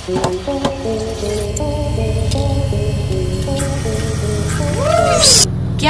क्या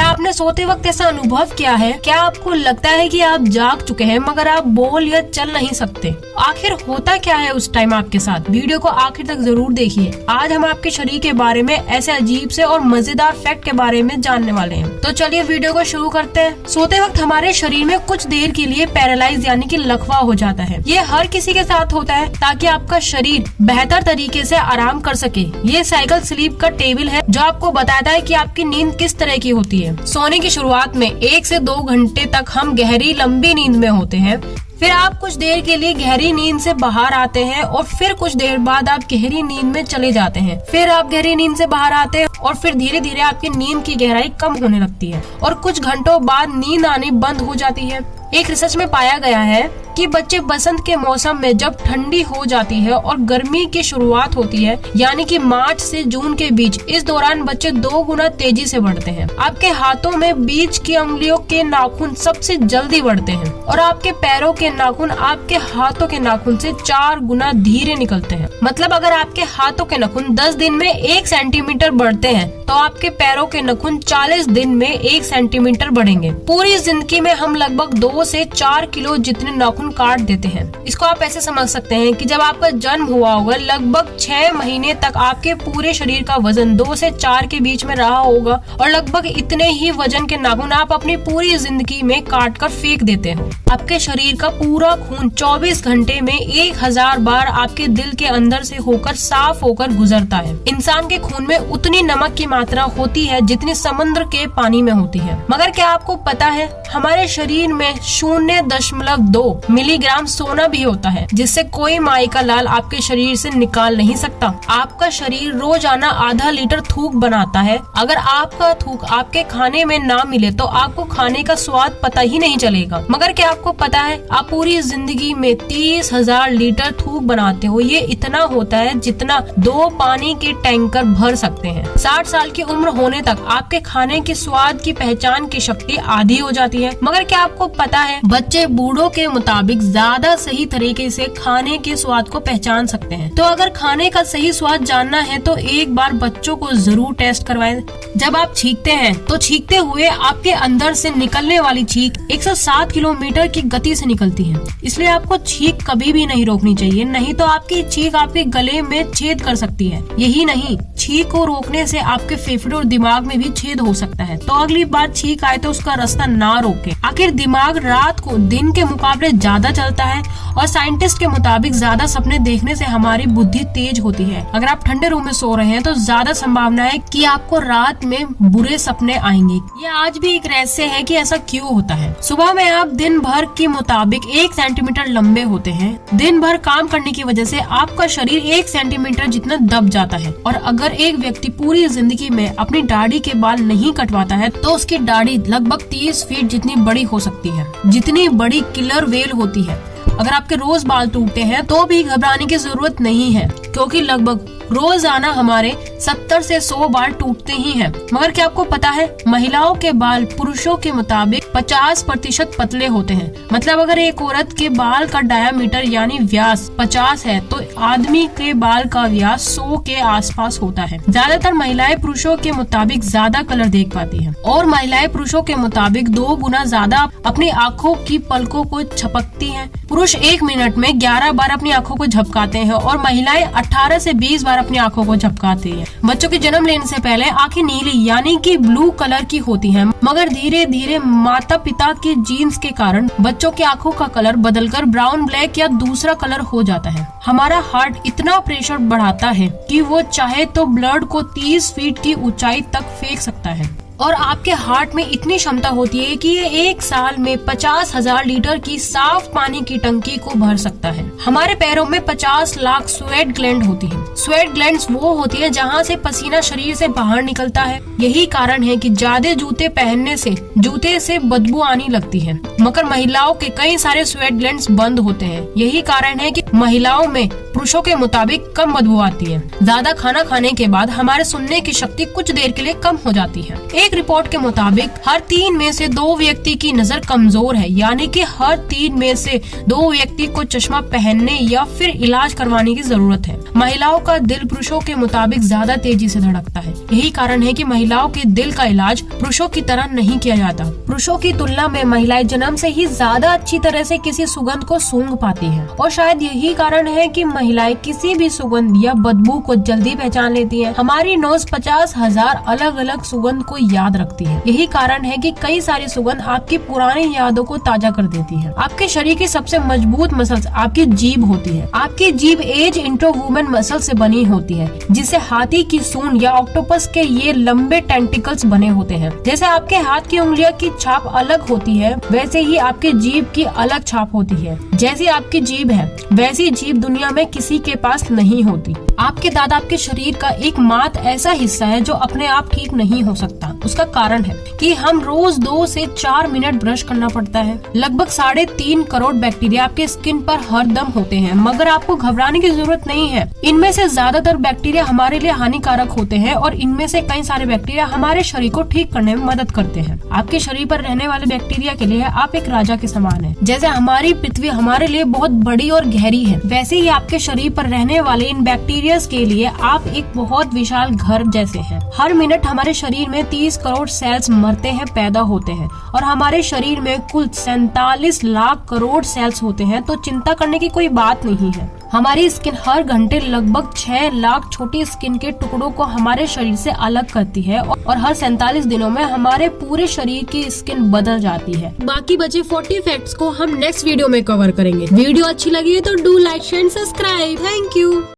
आपने सोते वक्त ऐसा अनुभव किया है? क्या आपको लगता है कि आप जाग चुके हैं मगर आप बोल या चल नहीं सकते? आखिर होता क्या है उस टाइम आपके साथ? वीडियो को आखिर तक जरूर देखिए। आज हम आपके शरीर के बारे में ऐसे अजीब से और मजेदार फैक्ट के बारे में जानने वाले हैं। तो चलिए वीडियो को शुरू करते हैं। सोते वक्त हमारे शरीर में कुछ देर के लिए पैरालाइज यानी कि लकवा हो जाता है। ये हर किसी के साथ होता है ताकि आपका शरीर बेहतर तरीके से आराम कर सके। ये साइकिल स्लीप का टेबल है जो आपको बताता है कि आपकी नींद किस तरह की होती है। सोने की शुरुआत में 1 से 2 घंटे तक हम गहरी लंबी नींद में होते हैं। फिर आप कुछ देर के लिए गहरी नींद से बाहर आते हैं और फिर कुछ देर बाद आप गहरी नींद में चले जाते हैं। फिर आप गहरी नींद से बाहर आते हैं और फिर धीरे धीरे आपकी नींद की गहराई कम होने लगती है और कुछ घंटों बाद नींद आनी बंद हो जाती है। एक रिसर्च में पाया गया है कि बच्चे बसंत के मौसम में जब ठंडी हो जाती है और गर्मी की शुरुआत होती है यानी कि मार्च से जून के बीच, इस दौरान बच्चे 2 गुना तेजी से बढ़ते हैं। आपके हाथों में बीच की उंगलियों के नाखून सबसे जल्दी बढ़ते हैं और आपके पैरों के नाखून आपके हाथों के नाखून से 4 गुना धीरे निकलते हैं। मतलब अगर आपके हाथों के नाखून 10 दिन में 1 सेंटीमीटर बढ़ते हैं तो आपके पैरों के नाखून 40 दिन में 1 सेंटीमीटर बढ़ेंगे। पूरी जिंदगी में हम लगभग 2 से 4 किलो जितने नाखून काट देते हैं। इसको आप ऐसे समझ सकते हैं कि जब आपका जन्म हुआ होगा लगभग 6 महीने तक आपके पूरे शरीर का वजन 2 से 4 के बीच में रहा होगा और लगभग इतने ही वजन के नाखून आप अपनी पूरी जिंदगी में काट कर फेंक देते हो। आपके शरीर का पूरा खून 24 घंटे में 1000 बार आपके दिल के अंदर से होकर साफ होकर गुजरता है। इंसान के खून में उतनी नमक की मात्रा होती है जितनी समुद्र के पानी में होती है। मगर क्या आपको पता है हमारे शरीर में 0.2 मिलीग्राम सोना भी होता है जिससे कोई माई का लाल आपके शरीर से निकाल नहीं सकता। आपका शरीर रोजाना आधा लीटर थूक बनाता है। अगर आपका थूक आपके खाने में ना मिले तो आपको खाने का स्वाद पता ही नहीं चलेगा। मगर क्या आपको पता है आप पूरी जिंदगी में 30,000 लीटर थूक बनाते हो। ये इतना होता है जितना 2 पानी के टैंकर भर सकते हैं। 60 साल की उम्र होने तक आपके खाने के स्वाद की पहचान की शक्ति आधी हो जाती है। मगर क्या आपको पता है बच्चे बूढ़ों के मुताबिक ज्यादा सही तरीके से खाने के स्वाद को पहचान सकते हैं। तो अगर खाने का सही स्वाद जानना है तो एक बार बच्चों को जरूर टेस्ट करवाएं। जब आप छींकते हैं तो छींकते हुए आपके अंदर से निकलने वाली छींक 107 किलोमीटर की गति से निकलती है। इसलिए आपको छींक कभी भी नहीं रोकनी चाहिए, नहीं तो आपकी छींक आपके गले में छेद कर सकती है। यही नहीं, छींक को रोकने से आपके फेफड़े और दिमाग में भी छेद हो सकता है। तो अगली बार छींक आए तो उसका रास्ता ना रोके। आखिर दिमाग रात को दिन के मुकाबले ज्यादा चलता है और साइंटिस्ट के मुताबिक ज्यादा सपने देखने से हमारी बुद्धि तेज होती है। अगर आप ठंडे रूम में सो रहे हैं तो ज्यादा संभावना है कि आपको रात में बुरे सपने आएंगे। ये आज भी एक रहस्य है कि ऐसा क्यों होता है। सुबह में आप दिन भर के मुताबिक 1 सेंटीमीटर लंबे होते हैं। दिन भर काम करने की वजह से आपका शरीर 1 सेंटीमीटर जितना दब जाता है। और अगर एक व्यक्ति पूरी जिंदगी में अपनी दाढ़ी के बाल नहीं कटवाता है तो उसकी दाढ़ी लगभग 30 फीट जितनी बड़ी हो सकती है, जितनी बड़ी किलर वेल होती है। अगर आपके रोज बाल टूटते हैं तो भी घबराने की जरूरत नहीं है क्योंकि लगभग रोजाना हमारे 70 से 100 बाल टूटते ही हैं। मगर क्या आपको पता है महिलाओं के बाल पुरुषों के मुताबिक 50% पतले होते हैं। मतलब अगर एक औरत के बाल का डायामीटर यानी व्यास 50 है तो आदमी के बाल का व्यास 100 के आसपास होता है। ज्यादातर महिलाएं पुरुषों के मुताबिक ज्यादा कलर देख पाती हैं और महिलाएं पुरुषों के मुताबिक 2 गुना ज्यादा अपनी आँखों की पलकों को झपकती हैं। पुरुष 1 मिनट में 11 बार अपनी आँखों को झपकाते हैं और महिलाएं 18 से 20 बार अपनी आंखों को झपकाती है। बच्चों के जन्म लेने से पहले आंखें नीली यानी कि ब्लू कलर की होती हैं, मगर धीरे धीरे माता पिता के जीन्स के कारण बच्चों की आंखों का कलर बदलकर ब्राउन, ब्लैक या दूसरा कलर हो जाता है। हमारा हार्ट इतना प्रेशर बढ़ाता है कि वो चाहे तो ब्लड को 30 फीट की ऊंचाई तक फेंक सकता है। और आपके हार्ट में इतनी क्षमता होती है कि ये 1 साल में 50,000 लीटर की साफ पानी की टंकी को भर सकता है। हमारे पैरों में 50 लाख स्वेट ग्लैंड होती है। स्वेट ग्लैंड्स वो होती है जहाँ से पसीना शरीर से बाहर निकलता है। यही कारण है कि ज्यादा जूते पहनने से जूते से बदबू आने लगती है। मगर महिलाओं के कई सारे स्वेट ग्लैंड्स बंद होते हैं। यही कारण है कि महिलाओं में पुरुषों के मुताबिक कम बदबू आती है। ज्यादा खाना खाने के बाद हमारे सुनने की शक्ति कुछ देर के लिए कम हो जाती है। एक रिपोर्ट के मुताबिक हर 3 में से 2 व्यक्ति की नजर कमजोर है, यानी कि हर 3 में से 2 व्यक्ति को चश्मा पहनने या फिर इलाज करवाने की जरूरत है। महिलाओं का दिल पुरुषों के मुताबिक ज्यादा तेजी से धड़कता है। यही कारण है कि महिलाओं के दिल का इलाज पुरुषों की तरह नहीं किया जाता। पुरुषों की तुलना में महिलाएं जन्म से ही ज्यादा अच्छी तरह से किसी सुगंध को सूंघ पाती हैं और शायद यही कारण है कि महिलाएं किसी भी सुगंध या बदबू को जल्दी पहचान लेती हैं। हमारी नोज 50,000 अलग अलग सुगंध को याद रखती है। यही कारण है कि कई सारी सुगंध आपकी पुरानी यादों को ताजा कर देती है। आपके शरीर की सबसे मजबूत मसल्स आपकी जीभ होती है। आपकी जीभ एज इंटो वुमेन मसल से बनी होती है, जिससे हाथी की सूंड या ऑक्टोपस के ये लंबे टेंटिकल्स बने होते हैं। जैसे आपके हाथ की उंगलियों की छाप अलग होती है, वैसे ही आपके जीभ की अलग छाप होती है। जैसी आपकी जीभ है, वैसी जीभ दुनिया में किसी के पास नहीं होती। आपके दांत आपके शरीर का एकमात्र ऐसा हिस्सा है जो अपने आप ठीक नहीं हो सकता। उसका कारण है कि हम रोज 2 से 4 मिनट ब्रश करना पड़ता है। लगभग 3.5 करोड़ बैक्टीरिया आपके स्किन पर हर दम होते हैं, मगर आपको घबराने की जरूरत नहीं है। इनमें से ज्यादातर बैक्टीरिया हमारे लिए हानिकारक होते हैं और इनमें से कई सारे बैक्टीरिया हमारे शरीर को ठीक करने में मदद करते हैं। आपके शरीर पर रहने वाले बैक्टीरिया के लिए आप एक राजा के समान हैं। जैसे हमारी पृथ्वी हमारे लिए बहुत बड़ी और गहरी है, वैसे ही आपके शरीर पर रहने वाले इन बैक्टीरिया के लिए आप एक बहुत विशाल घर जैसे हैं। हर मिनट हमारे शरीर में 30 करोड़ सेल्स मरते हैं, पैदा होते हैं और हमारे शरीर में कुल 47 लाख करोड़ सेल्स होते हैं, तो चिंता करने की कोई बात नहीं है। हमारी स्किन हर घंटे लगभग 6 लाख छोटी स्किन के टुकड़ों को हमारे शरीर से अलग करती है और हर 47 दिनों में हमारे पूरे शरीर की स्किन बदल जाती है। बाकी बचे 40 फैक्ट्स को हम नेक्स्ट वीडियो में कवर करेंगे। वीडियो अच्छी लगी है तो do like share and subscribe. Thank you.